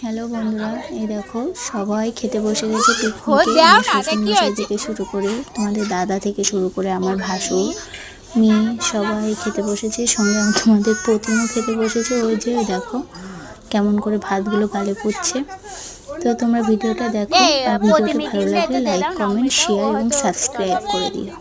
Hello বন্ধুরা, এই দেখো সবাই খেতে বসে গেছে পিকনিকে। আমার শ্বশুরমশাই থেকে শুরু করে তোমাদের দাদা থেকে শুরু করে আমার ভাসুর মেয়ে সবাই খেতে বসেছে। সঙ্গে তোমাদের প্রতিমও খেতে বসেছে। ওই যে দেখো কেমন করে ভাতগুলো গালে পড়ছে। তো তোমরা ভিডিওটা দেখো, আর ভিডিওটা ভালো লাগলে লাইক, কমেন্ট, শেয়ার এবং সাবস্ক্রাইব করে দিও।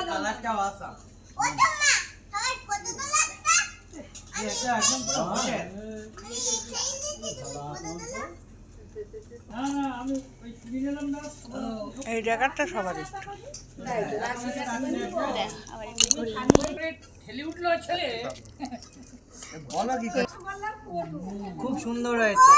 কালারটা আসাম এই জায়গাটা সবার খুব সুন্দর হয়েছে।